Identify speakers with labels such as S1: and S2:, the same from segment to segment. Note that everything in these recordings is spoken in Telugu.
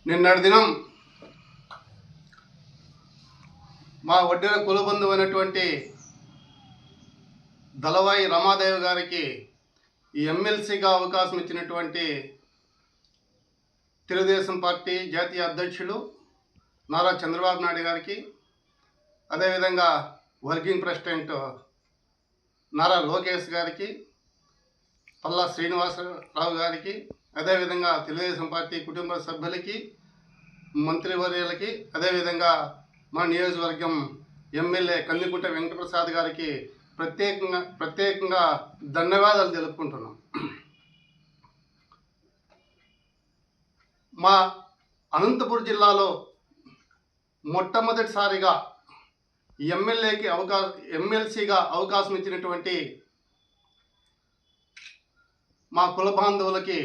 S1: నిన్నటి దినం మా వడ్డెర కులబంధువు అయినటువంటి దళవాయి రమాదేవి గారికి ఈ ఎమ్మెల్సీగా అవకాశం ఇచ్చినటువంటి తెలుగుదేశం పార్టీ జాతీయ అధ్యక్షులు నారా చంద్రబాబు నాయుడు గారికి, అదేవిధంగా వర్కింగ్ ప్రెసిడెంట్ నారా లోకేష్ గారికి, పల్లా శ్రీనివాసరావు గారికి, అదేవిధంగా తెలుగుదేశం పార్టీ కుటుంబ సభ్యులకి, మంత్రివర్యులకి, అదేవిధంగా మా నియోజకవర్గం ఎమ్మెల్యే కందికుంట వెంకటప్రసాద్ గారికి ప్రత్యేకంగా ధన్యవాదాలు తెలుపుకుంటున్నాం. మా అనంతపురం జిల్లాలో మొట్టమొదటిసారిగా ఎమ్మెల్సీగా అవకాశం ఇచ్చినటువంటి మా కుల బాంధవులకి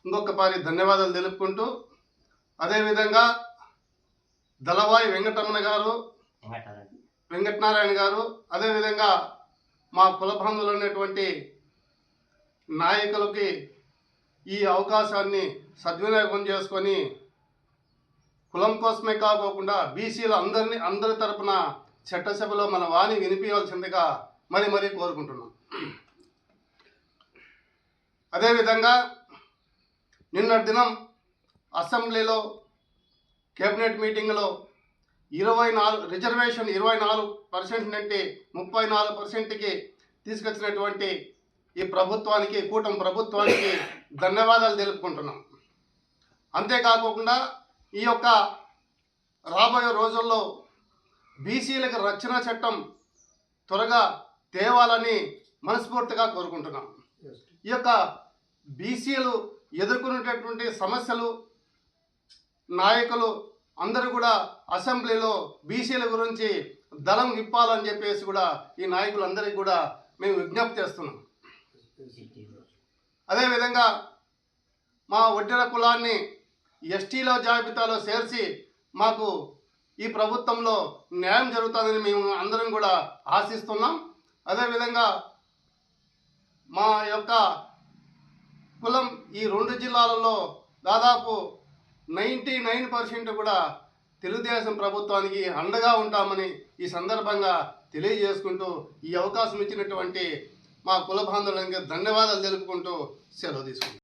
S1: ఇంకొకసారి ధన్యవాదాలు తెలుపుకుంటూ, అదేవిధంగా దళవాయి వెంకటనారాయణ గారు, అదేవిధంగా మా కుల బాంధవులు అనేటువంటి నాయకులకి ఈ అవకాశాన్ని సద్వినియోగం చేసుకొని కులం కోసమే కాకోకుండా బీసీల అందరి తరపున చట్టసభలో మన వాణి వినిపించాల్సిందిగా మరీ కోరుకుంటున్నాం. అదేవిధంగా నిన్నటి దినం అసెంబ్లీలో కేబినెట్ మీటింగ్లో రిజర్వేషన్ 24% నుండి 34%కి తీసుకొచ్చినటువంటి ఈ ప్రభుత్వానికి, కూటమి ప్రభుత్వానికి ధన్యవాదాలు తెలుపుకుంటున్నాం. అంతేకాకుండా ఈ యొక్క రాబోయే రోజుల్లో బీసీలకు రక్షణ చట్టం త్వరగా తేవాలని మనస్ఫూర్తిగా కోరుకుంటున్నాం. ఈ యొక్క బీసీలు ఎదుర్కొనేటటువంటి సమస్యలు నాయకులు అందరూ కూడా అసెంబ్లీలో బీసీల గురించి దళం విప్పాలని చెప్పేసి కూడా ఈ నాయకులందరికీ కూడా మేము విజ్ఞప్తి చేస్తున్నాం. అదేవిధంగా మా వడ్డెర కులాన్ని ఎస్టీల జాబితాలో చేర్చి మాకు ఈ ప్రభుత్వంలో న్యాయం జరుగుతుందని మేము అందరం కూడా ఆశిస్తున్నాం. అదేవిధంగా మా యొక్క కులం ఈ 2 జిల్లాలలో దాదాపు 99% కూడా తెలుగుదేశం ప్రభుత్వానికి అండగా ఉంటామని ఈ సందర్భంగా తెలియజేసుకుంటూ, ఈ అవకాశం ఇచ్చినటువంటి మా కుల బాంధవులకి ధన్యవాదాలు తెలుపుకుంటూ సెలవు తీసుకుంటాం.